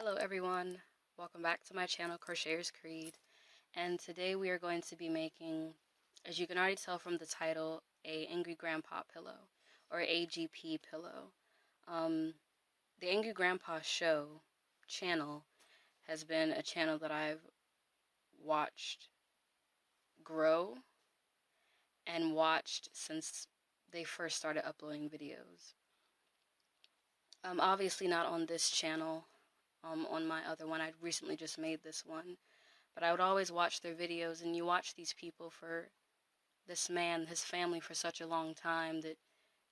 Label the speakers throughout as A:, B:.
A: Hello everyone, welcome back to my channel Crocheters Creed, and today we are going to be making, as you can already tell from the title, a Angry Grandpa pillow, or AGP pillow. The Angry Grandpa show channel has been a channel that I've watched grow and watched since they first started uploading videos. Obviously not on this channel. On my other one, I recently just made this one, but I would always watch their videos, and you watch these people for this man, his family, for such a long time that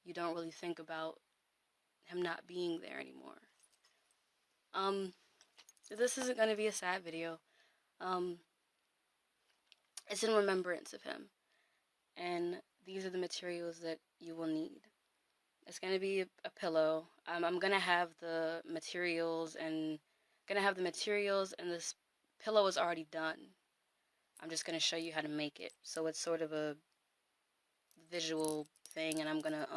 A: you don't really think about him not being there anymore. This isn't going to be a sad video. It's in remembrance of him, and these are the materials that you will need. It's going to be a pillow. I'm going to have the materials, and this pillow is already done. I'm just going to show you how to make it. So it's sort of a visual thing, and I'm going to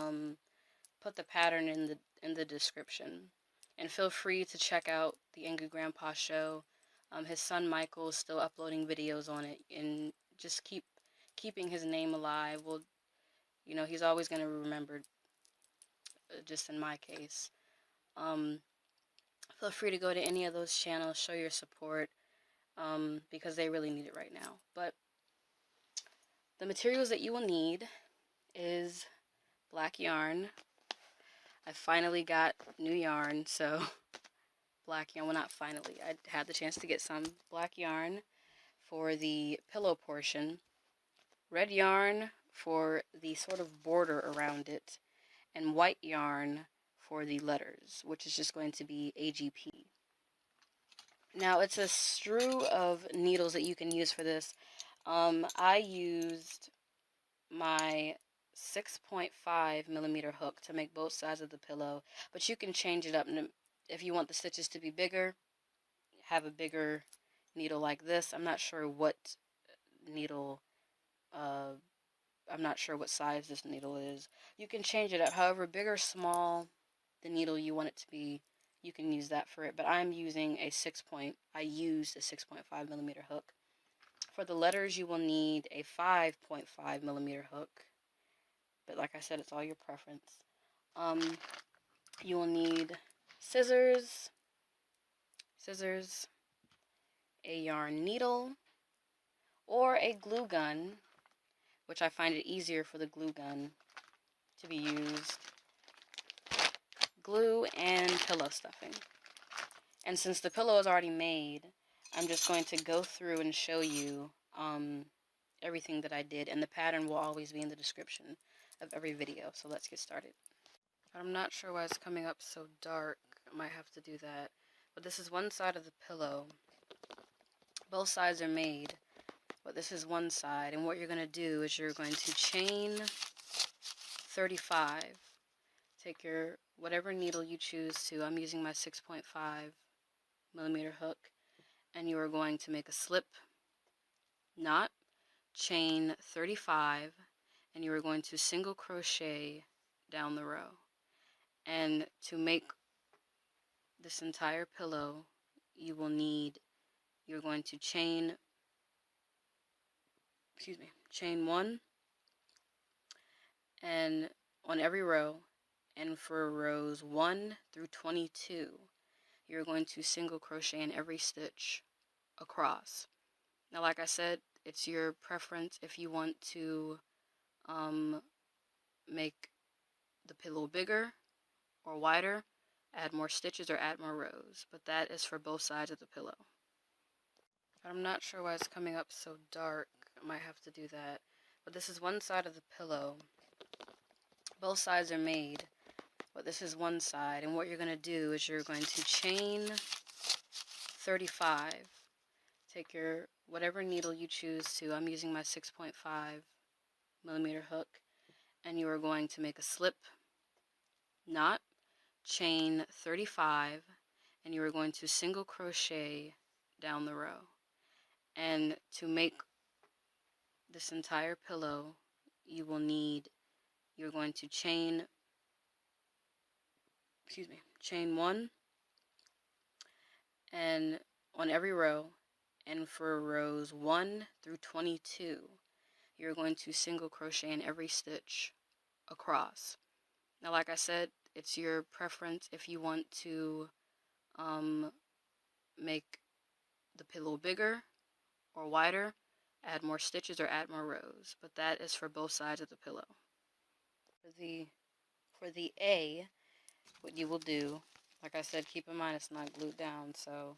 A: put the pattern in the description. And feel free to check out the Angry Grandpa show. His son Michael is still uploading videos on it, and just keeping his name alive. Well, you know, he's always going to be remembered. Just in my case, feel free to go to any of those channels, show your support, because they really need it right now. But the materials that you will need is black yarn. I finally got new yarn, so black yarn. Well, not finally. I had the chance to get some black yarn for the pillow portion, red yarn for the sort of border around it, and white yarn for the letters, which is just going to be AGP. Now, it's a strew of needles that you can use for this. I used my 6.5mm hook to make both sides of the pillow, but you can change it up. If you want the stitches to be bigger, have a bigger needle like this. I'm not sure what needle, I'm not sure what size this needle is. You can change it up. However big or small the needle you want it to be, you can use that for it. But I used a 6.5mm hook. For the letters, you will need a 5.5mm hook. But like I said, it's all your preference. You will need scissors, a yarn needle, or a glue gun, which I find it easier for the glue gun to be used, glue, and pillow stuffing. And since the pillow is already made, I'm just going to go through and show you everything that I did, and the pattern will always be in the description of every video. So let's get started. I'm not sure why it's coming up so dark. I might have to do that. But this is one side of the pillow. Both sides are made, but this is one side, and what you're going to do is you're going to chain 35. Take your whatever needle you choose to. I'm using my 6.5mm hook, and you are going to make a slip knot, chain 35, and you are going to single crochet down the row. And to make this entire pillow, you're going to chain 1 and on every row, and for rows 1 through 22 you're going to single crochet in every stitch across. Now, like I said, it's your preference if you want to make the pillow bigger or wider, add more stitches or add more rows, but that is for both sides of the pillow. I'm not sure why it's coming up so dark. I might have to do that. But this is one side of the pillow. Both sides are made, but this is one side, and what you're going to do is you're going to chain 35. Take your whatever needle you choose to. I'm using my 6.5mm hook, and you are going to make a slip knot, chain 35, and you are going to single crochet down the row. And to make this entire pillow, you're going to chain 1, and on every row, and for rows 1 through 22, you're going to single crochet in every stitch across. Now, like I said, it's your preference if you want to make the pillow bigger or wider, add more stitches or add more rows, but that is for both sides of the pillow. For the A, what you will do, like I said, keep in mind it's not glued down, so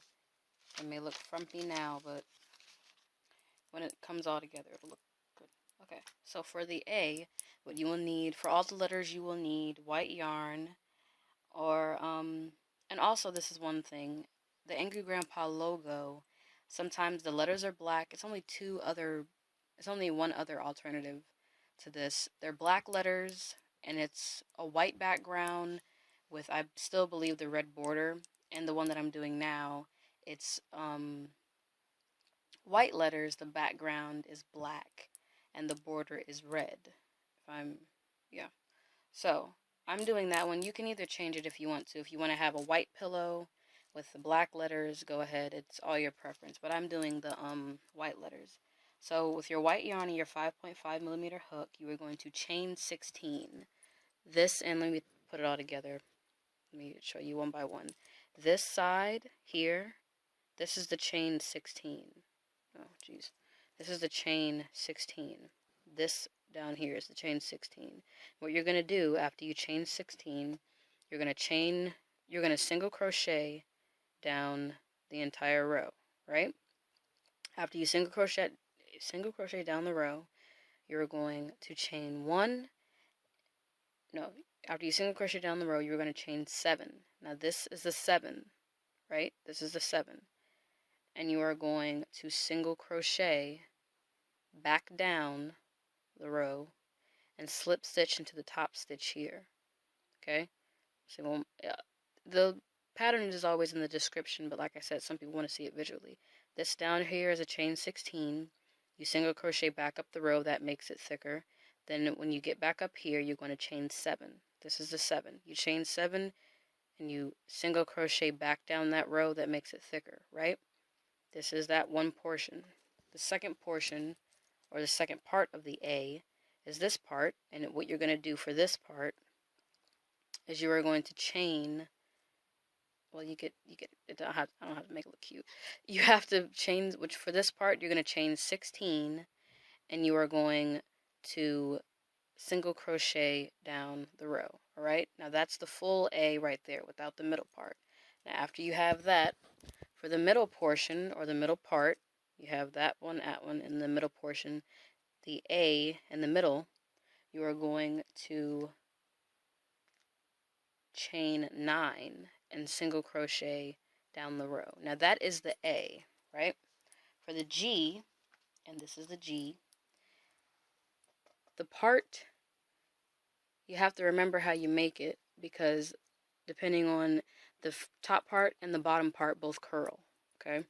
A: it may look frumpy now, but when it comes all together, it'll look good. Okay, so for the A, what you will need, for all the letters, you will need white yarn, or, and also this is one thing, the Angry Grandpa logo, sometimes the letters are black. It's only one other alternative to this. They're black letters, and it's a white background with, I still believe, the red border, and the one that I'm doing now, it's, white letters, the background is black, and the border is red. Yeah. So, I'm doing that one. You can either change it if you want to. If you want to have a white pillow with the black letters, go ahead. It's all your preference. But I'm doing the white letters. So, with your white yarn and your 5.5 millimeter hook, you are going to chain 16. This, and let me put it all together. Let me show you one by one. This side here, this is the chain 16. Oh, geez. This is the chain 16. This down here is the chain 16. What you're going to do after you chain 16, you're going to single crochet down the entire row, right? After you single crochet down the row, you're going to chain after you single crochet down the row, you're going to chain 7. Now this is the 7, right? This is the 7. And you are going to single crochet back down the row and slip stitch into the top stitch here. Okay? So the pattern is always in the description, but like I said, some people want to see it visually. This down here is a chain 16. You single crochet back up the row, that makes it thicker. Then when you get back up here, you're going to chain 7. This is the 7. You chain 7 and you single crochet back down that row, that makes it thicker, right? This is that one portion. The second portion, or the second part of the A, is this part, and what you're going to do for this part is you are going to chain, well, I don't have to make it look cute. You have to chain, which for this part, you're going to chain 16, and you are going to single crochet down the row, alright? Now that's the full A right there, without the middle part. Now after you have that, for the middle portion, or the middle part, you have that one, in the middle portion, the A in the middle, you are going to chain 9 and single crochet down the row. Now that is the A, right? For the G, and this is the G, the part, you have to remember how you make it, because depending on the top part and the bottom part both curl, okay?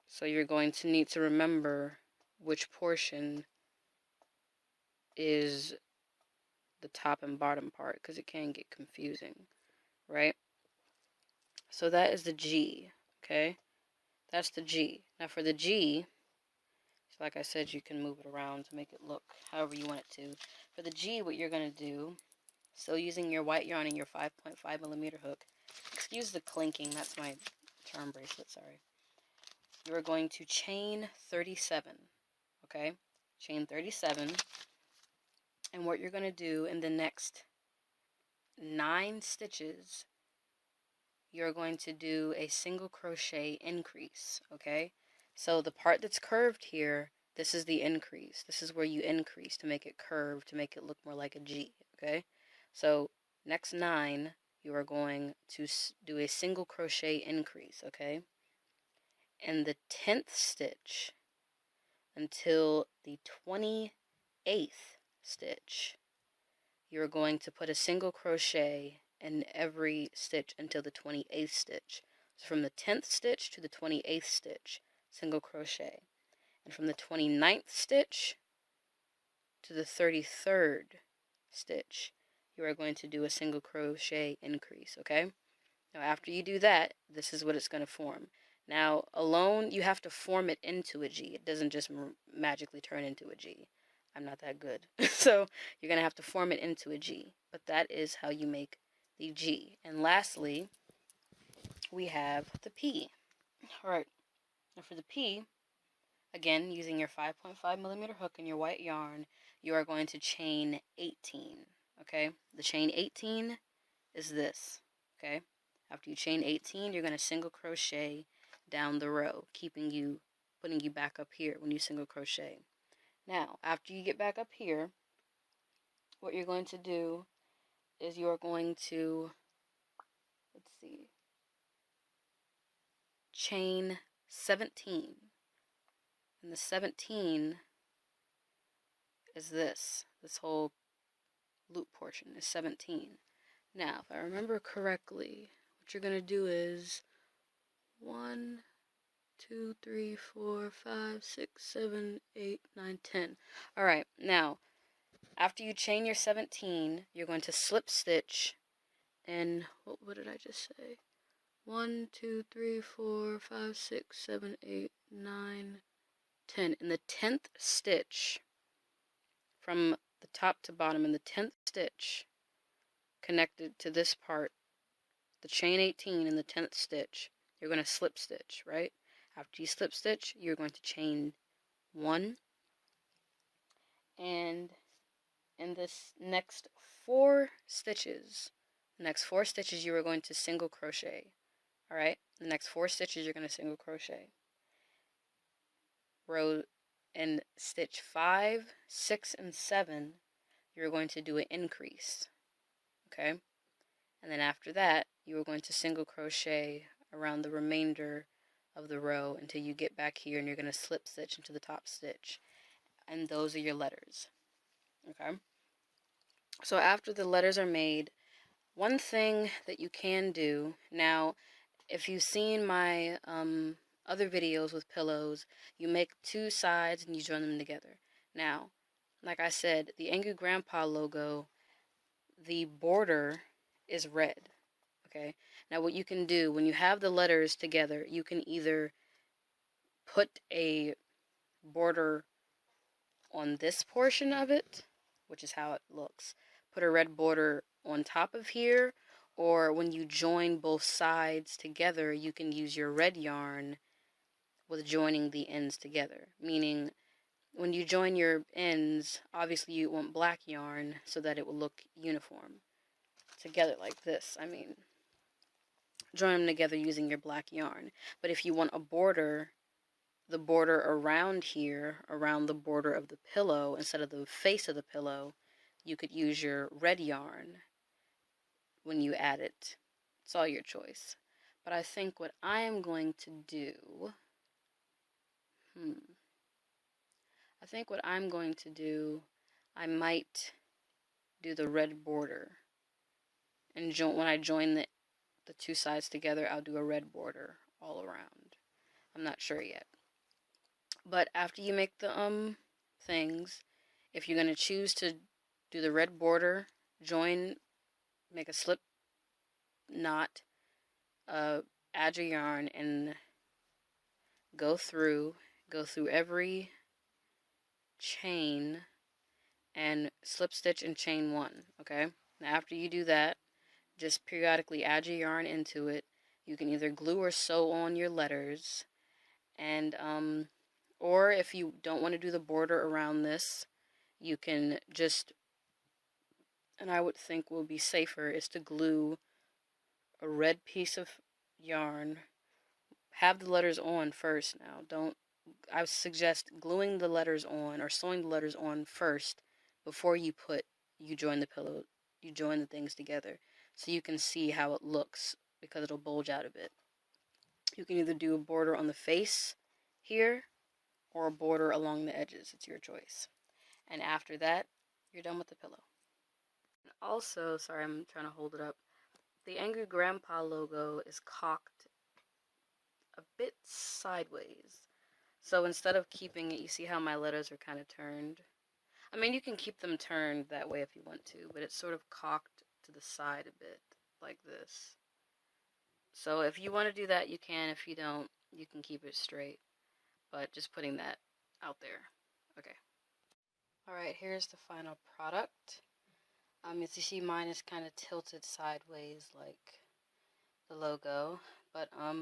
A: So you're going to need to remember which portion is the top and bottom part, because it can get confusing, right? So that is the G, okay? That's the G. Now for the G, like I said, you can move it around to make it look however you want it to. For the G, what you're going to do, still using your white yarn and your 5.5 millimeter hook, excuse the clinking, that's my charm bracelet, sorry. You are going to chain 37, okay? Chain 37, and what you're going to do in the next 9 stitches, you're going to do a single crochet increase, okay? So the part that's curved here, this is the increase. This is where you increase to make it curved, to make it look more like a G, okay? So next 9, you are going to do a single crochet increase, okay? And the 10th stitch until the 28th stitch, you're going to put a single crochet in every stitch until the 28th stitch. So from the 10th stitch to the 28th stitch, single crochet. And from the 29th stitch to the 33rd stitch, you are going to do a single crochet increase, okay? Now, after you do that, this is what it's going to form. Now, alone, you have to form it into a G. It doesn't just magically turn into a G. I'm not that good. So, you're going to have to form it into a G. But that is how you make the G. And lastly, we have the P. Alright, now for the P, again, using your 5.5 millimeter hook and your white yarn, you are going to chain 18. Okay, the chain 18 is this. Okay, after you chain 18, you're going to single crochet down the row, putting you back up here when you single crochet. Now, after you get back up here, what you're going to do is you're going to, let's see, chain 17. And the 17 is this whole loop portion is 17. Now, if I remember correctly, what you're going to do is 1, 2, 3, 4, 5, 6, 7, 8, 9, 10. Alright, now, after you chain your 17, you're going to slip stitch in, what did I just say? 1, 2, 3, 4, 5, 6, 7, 8, 9, 10. In the 10th stitch, from the top to bottom, in the 10th stitch, connected to this part, the chain 18 in the 10th stitch, you're going to slip stitch, right? After you slip stitch, you're going to chain 1, and in this next 4 stitches, you are going to single crochet. Alright, the next 4 stitches you're going to single crochet. Row in stitch 5, 6, and 7, you're going to do an increase. Okay, and then after that, you are going to single crochet around the remainder of the row until you get back here, and you're going to slip stitch into the top stitch. And those are your letters. Okay, so after the letters are made, one thing that you can do now, if you've seen my other videos with pillows, you make 2 sides and you join them together. Now, like I said, the Angry Grandpa logo, the border is red. Okay, now what you can do when you have the letters together, you can either put a border on this portion of it, which is how it looks, put a red border on top of here, or when you join both sides together, you can use your red yarn with joining the ends together. Meaning, when you join your ends, obviously you want black yarn so that it will look uniform together like this. I mean, join them together using your black yarn. But if you want a border, the border around here, around the border of the pillow, instead of the face of the pillow, you could use your red yarn when you add it. It's all your choice. But I think what I am going to do, I might do the red border. And when I join the 2 sides together, I'll do a red border all around. I'm not sure yet. But after you make the things, if you're going to choose to do the red border, make a slip knot, add your yarn, and go through every chain and slip stitch and chain 1. Okay, now after you do that, just periodically add your yarn into it. You can either glue or sew on your letters, and or if you don't want to do the border around this, you can just, and I would think will be safer, is to glue a red piece of yarn. Have the letters on first. Now, I suggest gluing the letters on or sewing the letters on first before you join the things together, so you can see how it looks, because it'll bulge out a bit. You can either do a border on the face here or a border along the edges. It's your choice. And after that, you're done with the pillow. And also, sorry, I'm trying to hold it up. The Angry Grandpa logo is cocked a bit sideways. So instead of keeping it, you see how my letters are kind of turned? I mean, you can keep them turned that way if you want to, but it's sort of cocked to the side a bit, like this. So if you want to do that, you can. If you don't, you can keep it straight. But just putting that out there. Okay. Alright, here's the final product. As you see, mine is kind of tilted sideways like the logo. But I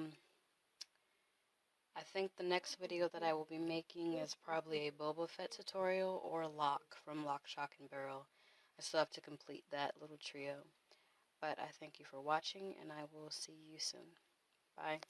A: think the next video that I will be making is probably a Boba Fett tutorial or a lock from Lock, Shock, and Barrel. I still have to complete that little trio. But I thank you for watching, and I will see you soon. Bye.